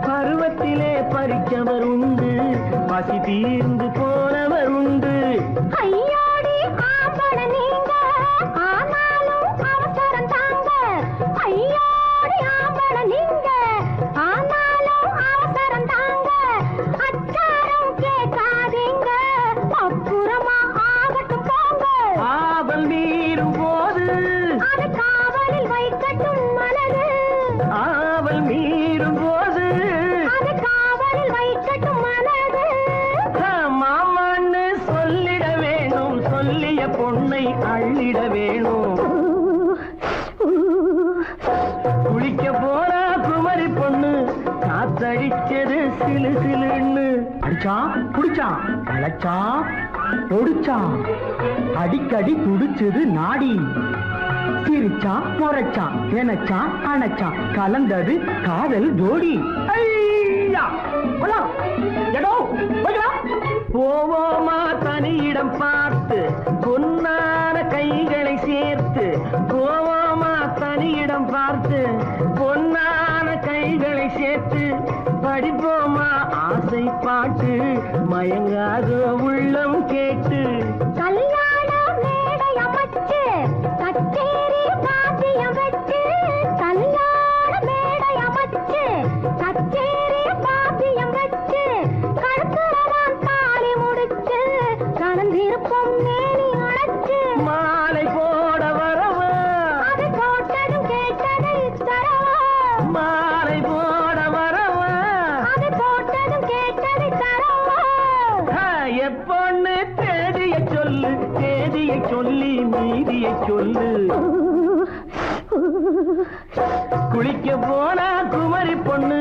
பருவத்திலே பறிச்சவர் உண்டு பசி தீர்ந்து போனவர் உண்டு ஐயோடி ஆம்பள நீங்க ஆனாலும் அவசரம் தாங்க ஐயோடி ஆம்பள நீங்க ஆனாலும் அவசரம் தாங்க அச்சாரம் கேட்காதீங்க அப்புறமா ஆகட்டும் போங்க ஆவல் மீறும் போது அது காவலில் வைக்கட்டும் மனது ஆவல் மீறும் போது அது காவலில் வைக்கட்டும் மனது மாமான்னு சொல்லிட வேணும் சொல்லிய பொண்ணை அள்ளிட வேணும் குளிக்க போனா குமரி பொண்ணு காத்தடிச்சது சிலு சிலுன்னு அடிச்சான் குடிச்சான் அழைச்சான் ஒடிச்சான் அடிக்கடி துடிச்சது நாடி சிரிச்சான் முறைச்சான் நினைச்சான் அணைச்சான் கலந்தது காதல் ஜோடி போவோமா தனியிடம் பார்த்து பொன்னான கைகளை சேர்த்து போவோமா தனியிடம் பார்த்து பொன்னான கைகளை சேர்த்து படிப்போமா ஆசை பாட்டு மயங்காத உள்ளம் கேட்டு கல்யாண மேடை அமைச்சு கச்சேரி வாத்தியம் வச்சு கல்யாண மேடை அமைச்சு கச்சேரி வாத்தியம் வச்சு கழுத்துறவான் தாலி முடிச்சு கலந்திருப்போம் மேனி அழைச்சு மாலை போட வரவா அது போட்டதும் கேட்டதை தரவா மாலை போட வரவா அது போட்டதும் கேட்டதை தரவா எப்பொண்ணு தேதிய சொல்லு தேதியை சொல்லி மீதியை சொல்லு குளிக்க போனா குமரி பொண்ணு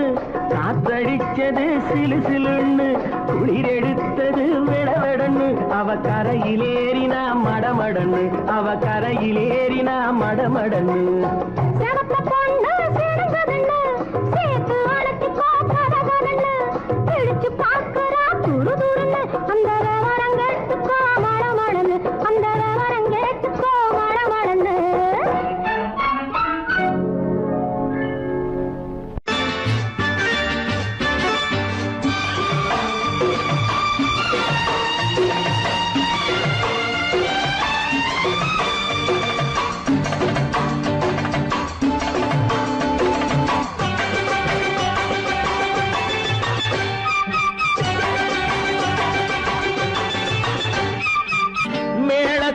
காத்தடிச்சது சிலு சிலுன்னு குளிரெடுத்தது வெடவெடன்னு அவ கரையிலேறினா மடமடன்னு அவ கரையிலேறினா மடமடன்னு சிறப்ப பொண்ணு சிறந்ததுன்னு சேர்த்து அழைச்சு கோப்பதகன்னு பிடிச்சு பார்க்கறா துரு துருன்னு அந்த வரங்கெட்டுக்கோ மடமடன்னு அந்த வரங்கெட்டுக்கோ மடமடன்னு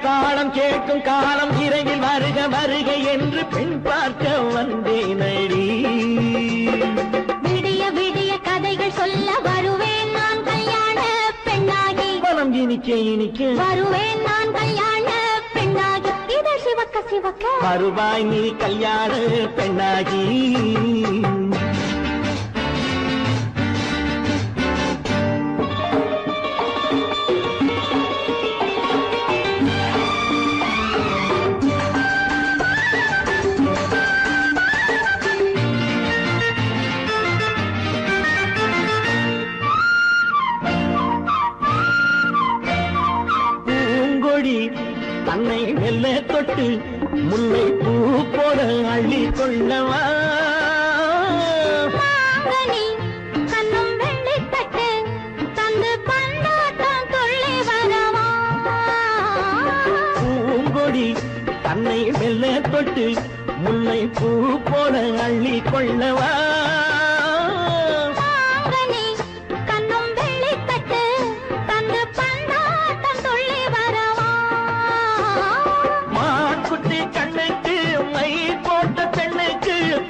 காலம் கேட்கும் காலம் இரவில் வருக வருக என்று பெண் பார்க்க வந்தேனடி விடிய விடிய கதைகள் சொல்ல வருவேன் நான் கல்யாண பெண்ணாகி மனம் இனிக்க இனிக்க வருவேன் நான் கல்யாண பெண்ணாகி இதை சிவக்க வருவாய் நீ கல்யாண பெண்ணாகி. தன்னை மெல்ல தொட்டு முல்லை பூ போல அள்ளி கொள்ளவா கண்ணும் வெள்ளி தட்டு தந்து பண்டாட்டம் துள்ளி வரவா. பூங்கொடி தன்னை மெல்ல தொட்டு முல்லை பூ போல அள்ளி கொள்ளவா.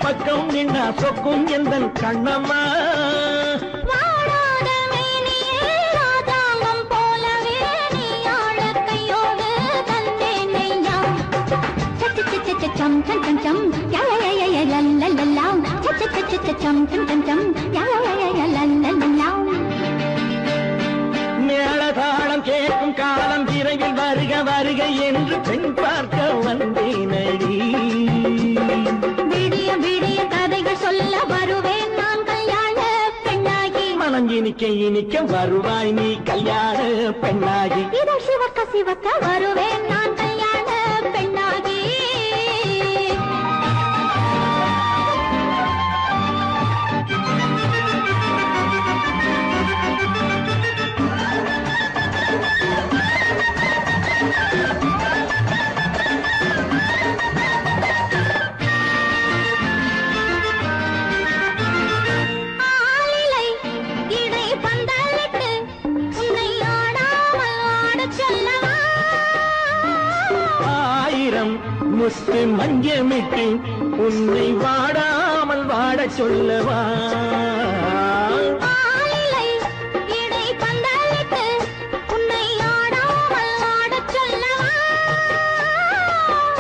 பக்கம் நின்னா சொக்கும் எந்த கண்ணம்மா வாடாத மேனியே ராதாங்கம் போலவே நீ ஆழ கையோடு தந்தேன் நெய்யா. சம் சம் சம் சம் யய லல்லல்லா சம் சம் சம் யய லல்லல்லா. மேளதாளம் கேட்கும் காலம் விரைவில் வருக வருக என்று பெண் பார்க்க வந்தேனடி. விடிய விடிய கதைகள் சொல்ல வருவேன் நான் கல்யாண பெண்ணாகி. மனம் இனிக்க இனிக்க வருவாய் நீ கல்யாண பெண்ணாகி. இதழ் சிவக்க சிவக்க வருவேன் நான் கல்யாண பெண்ணாகி. முத்து மஞ்சமிட்டு உன்னை வாடாமல் வாடச் சொல்லவா.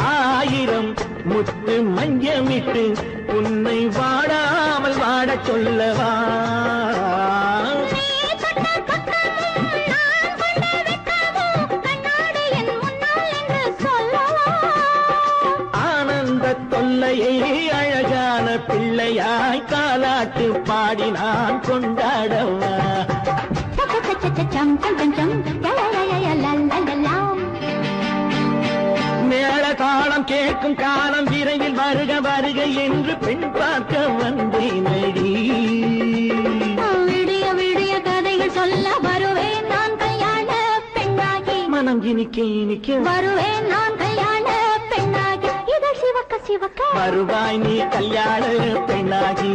ஆயிரம் முத்து மஞ்சமிட்டு உன்னை வாடாமல் வாடச் சொல்லவா. தொல்லையை அழகான பிள்ளையாய் காலாட்டு பாடி நான் கொண்டாடவா. மேள தாளம் கேட்கும் காலம் விரைவில் வருக வருக என்று பெண் பார்க்க வந்தேனடி. விடிய விடிய கதைகள் சொல்ல வருவேன் நான் கல்யாண பெண்ணாகி. மனம் இனிக்க இனிக்க வருவேன் நான் கல்யாண பெண்ணாகி. இதழ் சிவக்க சிவக்க வருவாய் நீ கல்யாண பெண்ணாகி.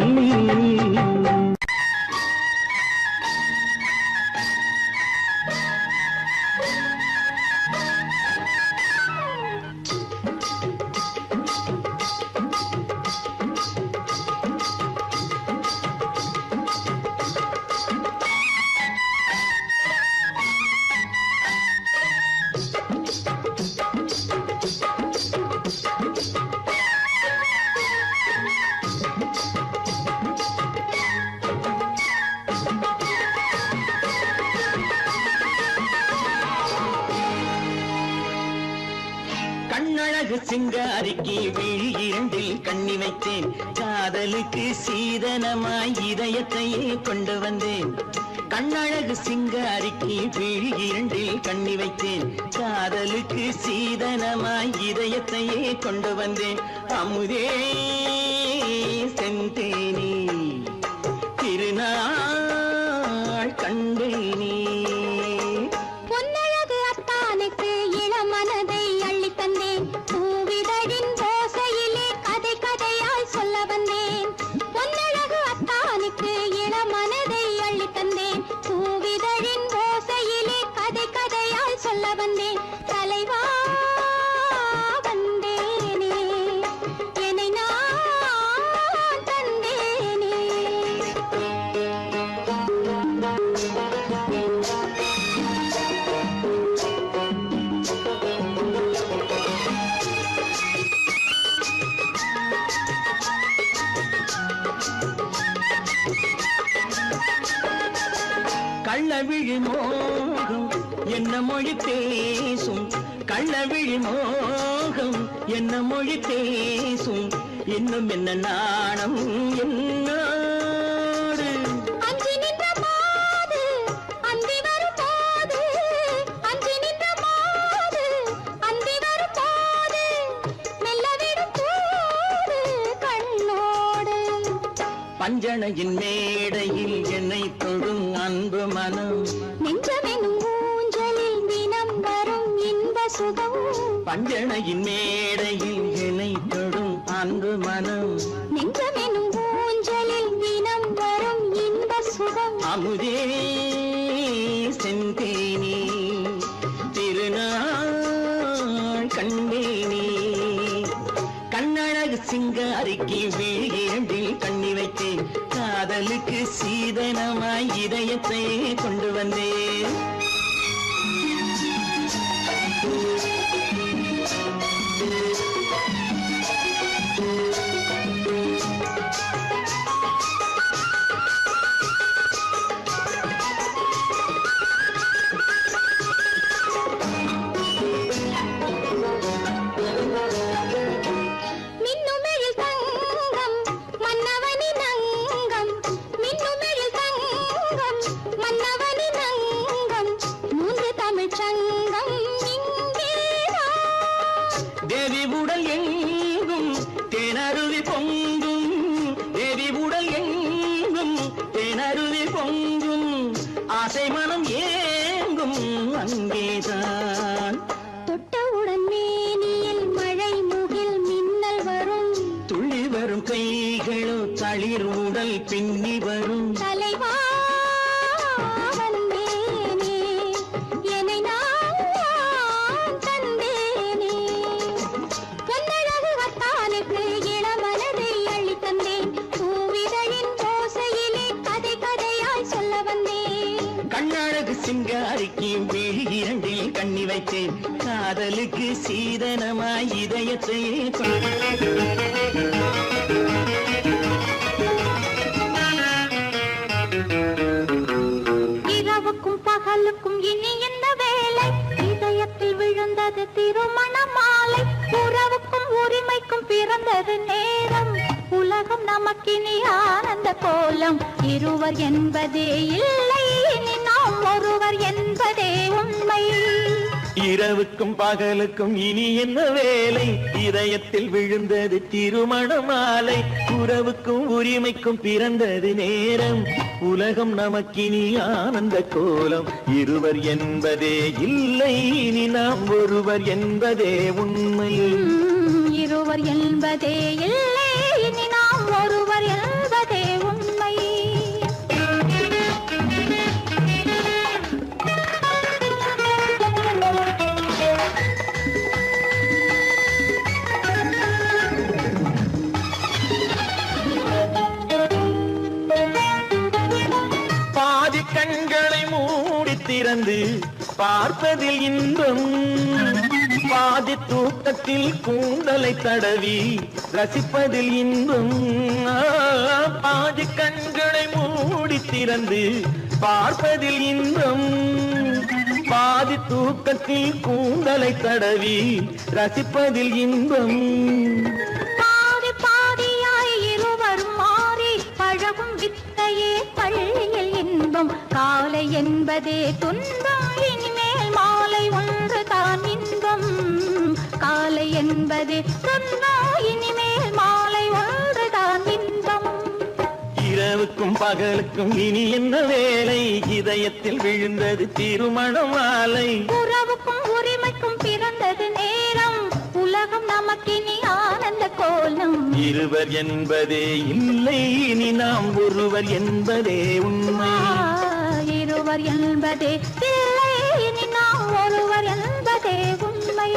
கண்ணழகு சிங்காரிக்கு விழி இரண்டில் கண்ணி வைத்தேன். காதலுக்கு சீதனமாய் இதயத்தையே கொண்டு வந்தேன். கண்ணழகு சிங்காரிக்கு விழி இரண்டில் கண்ணி வைத்தேன். காதலுக்கு சீதனமாய் இதயத்தையே கொண்டு வந்தேன். அமுதே செந்தேனே திருநாள் கண்டேனே. பொன்னழகு அத்தானுக்கு இளமனதை அள்ளி தந்தேன். பூவிதழின் ஓசையிலே கதை கதையாய் சொல்ல வந்தேன். பொன்னழகு அத்தானுக்கு இளமனதை அள்ளி தந்தேன். பூவிதழின் ஓசையிலே கதை கதையாய் சொல்ல வந்தேன். தலைவா வந்தேனே என்னை நான் தந்தேனே. கள்ளவிழி மோகம் என்ன மொழி பேசும் கள்ளவிழி மோகம் என்ன மொழி பேசும் இன்னும் என்ன நாணம் என்னோடு அஞ்சி நின்ற மாது அந்தி வரும் போது அஞ்சி நின்ற மாது அந்தி வரும் போது மெல்ல விடும் போது கண்ணோடு பஞ்சணையின் மேடையில் என்னை தொடும் அன்பு மனம் நெஞ்சமெனும் ஊஞ்சலில் தினம் வரும் இன்ப சுகம் பஞ்சணையின் மேடையில் என்னை தொடும் அன்பு மனம் நெஞ்சமெனும் ஊஞ்சலில் தினம் வரும் இன்ப சுகம் அமுதே செந்தேனே திருநாள் கண்டேனே கண்ணழகு சிங்காரிக்கு வீழில் கண்ணி வைத்தேன் காதலுக்கு சீதனமாய் இதயத்தை கொண்டு வந்தேன் மின்னுமெழில் தங்கம் மன்னவனின் அங்கம் மின்னுமெழில் தங்கம் மன்னவனின் அங்கம் மூன்று தமிழ்ச் சங்கம் இங்கேதான் தேவி உடல் எங்கும் தேனருவி பொங்கும் தேவி உடல் எங்கும் தேனருவி பொங்கும் ஆசை மனம் ஏங்கும் அங்கேதான் தொட்டவுடன் மேனியில் மழை முகில் மின்னல் வரும் துள்ளி வரும் கைகளோ தளிர் உடல் பின்னி வரும் தலைவா வந்தேனே என்னை நான் தந்தேனே பொன்னழகு வத்தானுக்கு இளமனதை அள்ளித் தந்தேன் பூவிதழின் ஓசையிலே கதை கதையாய் சொல்ல வந்தேன் கண்ணழகு சிங்காரிக்கு விழி இரண்டில் கண்ணி வைத்தேன் காதலுக்கு சீதனமாய் இதயத்தை இரவுக்கும் பகலுக்கும் இனி என்ன வேலை இதயத்தில் விழுந்தது திருமண மாலை உறவுக்கும் உரிமைக்கும் பிறந்தது நேரம் உலகம் நமக்கினி ஆனந்த கோலம் இருவர் என்பதே இல்லை இனி நாம் ஒருவர் என்பதே உண்மை இரவுக்கும் பகலுக்கும் இனி என்ன வேலை இதயத்தில் விழுந்தது திருமண மாலை உறவுக்கும் உரிமைக்கும் பிறந்தது நேரம் உலகம் நமக்கினி ஆனந்த கோலம் இருவர் என்பதே இல்லை இனி நாம் ஒருவர் என்பதே உண்மை இருவர் என்பதே இல்லை இனி நாம் ஒருவர் என்பதே உண்மை பாதி கண்களை மூடி திறந்து பார்ப்பதில் இன்பம் பாதி தூக்கத்தில் கூந்தலை தடவி ரசிப்பதில் இன்பம் பாதி கண்களை மூடி திறந்து பார்ப்பதில் இன்பம் பாதி தூக்கத்தில் கூந்தலை தடவி ரசிப்பதில் இன்பம் பாதி பாதியாய் இருவர் மாறி பழகும் வித்தையே பள்ளியில் இன்பம் காலை என்பதே துன்பம் இனிமேல் மாலை ஒன்று தான் இன்பம் காலை என்பதே துன்பம் இனிமேல் மாலை ஒன்று தான் இன்பம் இரவுக்கும் பகலுக்கும் இனி என்ன வேலை இதயத்தில் விழுந்தது திருமண மாலை உறவுக்கும் உரிமைக்கும் பிறந்தது நேரம் உலகம் நமக்கினி ஆனந்த கோலம் இருவர் என்பதே இல்லை இனி நாம் ஒருவர் என்பதே உண்மை இருவர் என்பதே இல்லை இனி நாம் ஒருவர் என்பதே உண்மை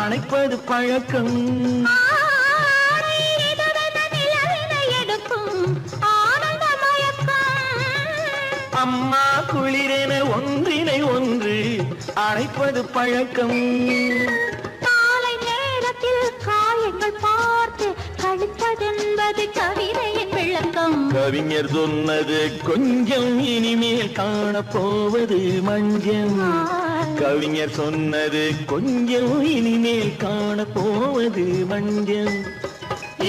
அணைப்பது பழக்கம். ஆடை இதுவென நிலவினை எடுக்கும் ஆனந்த மயக்கம். அம்மா குளிரென ஒன்றினை ஒன்று அணைப்பது பழக்கம். காலை நேரத்தில் காயங்கள் பார்த்து கழிப்பதென்பது கவிதையின் விளக்கம். கவிஞர் சொன்னது கொஞ்சம் இனிமேல் காணப்போவது மஞ்சம். கவிஞர் சொன்னது கொஞ்சம் இனிமேல் காணப்போவது மஞ்சம்.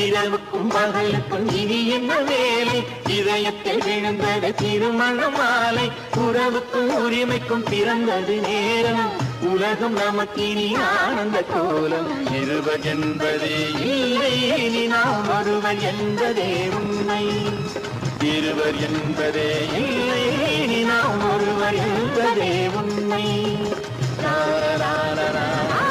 இரவுக்கும் பகலுக்கும் இனி என்ன வேலை, இதயத்தில் விழுந்தது திருமண மாலை. உறவுக்கும் உரிமைக்கும் பிறந்தது நேரம், உலகம் நமக்கினி ஆனந்த கோலம். இருவர் என்பதே இல்லை, இனி நாம் ஒருவர் என்பதே உண்மை. இருவர் என்பதே இல்லை, இனி நாம் ஒருவர் என்பதே உண்மை. லா லா லா லா.